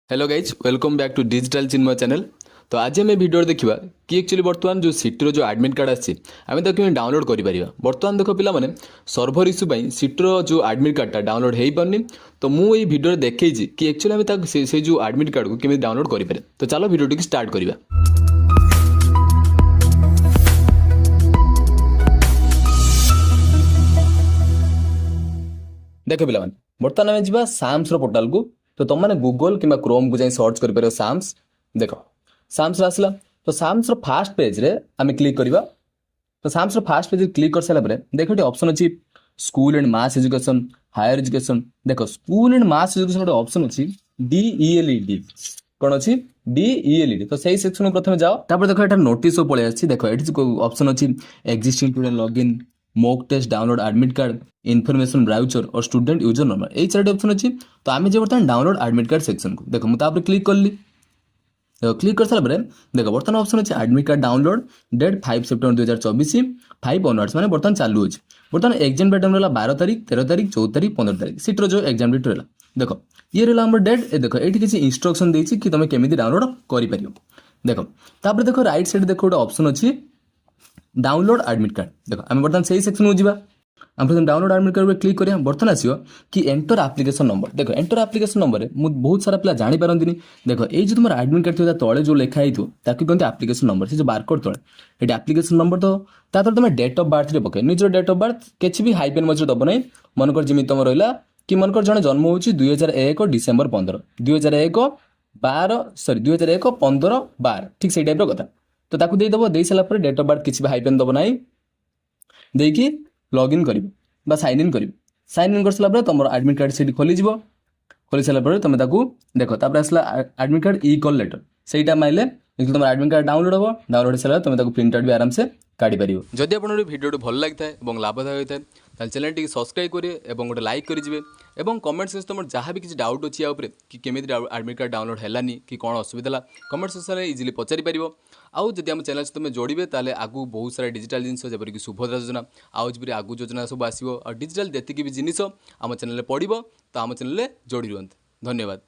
Hello guys welcome back to digital Chinmay channel. तो आज आम भिडियो देखा कि एक्चुअली बर्तमान जो सीटर जो एडमिट कार्ड आम ताकि डाउनलोड कर बर्तमान देख पे सर्भर इश्यू सीटर जो एडमिट कार्डटा डाउनलोड हो पारनी। तो मुझे भिडियो देखी कि एक्चुअली आम से जो एडमिट कार्ड को केमी डाउनलोड करें। तो चलो भिडियो स्टार्ट करवा। देख पे बर्तमान आम जा साम्स पोर्टाल को। तो तुम मैंने गूगल कि क्रोम को जाए सर्च कर साम्स। देख साम्स आसला। तो साम्स फास्ट पेज रे आम क्लिक करवा। तो साम्स फास्ट पेज क्लिक कर सारा देख ये ऑप्शन अच्छी school and mass education higher education. देख स्कूल एंड मास एजुकेशन गोटे ऑप्शन अच्छी DELED कौन अच्छी DELED। तो सही सेक्शन प्रथम जाओ। तापर देख ये नोटिस पलि आसी। देख ये ऑप्शन अच्छी existing student login mock test download admit card information brochure और स्टूडेंट यूजर नंबर यही चार ऑप्शन अच्छी। तो आम जो बर्तमान डाउनलोड एडमिट कार्ड सेक्शन को देख मुझे क्लिक कली। क्लिक कर सारा देख बर्तमान ऑप्शन अच्छे admit card download date 5 September 2024 5 onwards मैंने बर्तमान चालू अच्छे। बर्तमान एग्जाम डेट रहा 12 तारीख 13 तारीख 14 तारीख 15 तारीख सीटर जो एग्जाम डेट रहा। देख ये रहा आम डेट। देख ये किसी इंस्ट्रक्शन देती कि तुम केमी डाउनलोड कर। देख तापर देख राइट साइड देख गोटे ऑप्शन अच्छी डाउनलोड एडमिट कार्ड। देख आम बर्तमान से सेक्शन को जावा। आम प्रथम डाउनलोड एडमिट कार्ड क्लिक करिया। बर्तमान आसो कि एंटर एप्लिकेशन नंबर। देख एंटर एप्लिकेशन नंबर बहुत सारा पिला जानी पारंती। देख ये जो तुम एडमिट कार्ड थी तले जो लिखाई थो ताकि कहते एप्लिकेशन नंबर से जो बारकोड तले ये एप्लिकेशन नंबर। तो तापर तुम डेट ऑफ बर्थ पके निजर डेट ऑफ बर्थ किसी भी हाइपेन मझे दब ना। मनकर जमी तुम रहा कि मनकर जन जन्म हो 2001 डिसेम्बर 15 2001 12 सरी 2001 15 12 ठीक से टाइप कथा। तो ताकू देदब दे सारापर डेट ऑफ बर्थ किसी भी हाइपेन दब ना देखिए लॉगिन कर साइन इन कर। साइन इन कर सारा तुम एडमिट कार्ड से खोली खोली सारापर तुम देख तापर आसला एडमिट कार्ड ई-कॉल लेटर से माइले तुम एडमिट कार्ड डाउनलोड हम डाउनलोड सारा तुम प्रिंट आउट भी आराम से काढ़ी पार। जदि आपन भिडियो भल लगी है और लाभदायक होता है चैनल टी सब्सक्राइब करेंगे और गोटे लाइक करेंगे और कमेंट सेक्शन तुम जहाँ भी किसी डाउट अच्छी कि केमी एडमिट कार्ड डाउनलोड है कि कौन असुविधा कमेंट सेक्शन में इजिली पचारि पार। आउ जदि आम चैनल तुम जोड़े ताले आगू बहुत सारा डिजिटल जिनस जपरिक सुभद्रा योजना आउरी आगू योजना सब आसो और डिजिटल जी भी जिनिस आम चैनल पड़ो तो आम चैनल जोड़ी रुहत। धन्यवाद।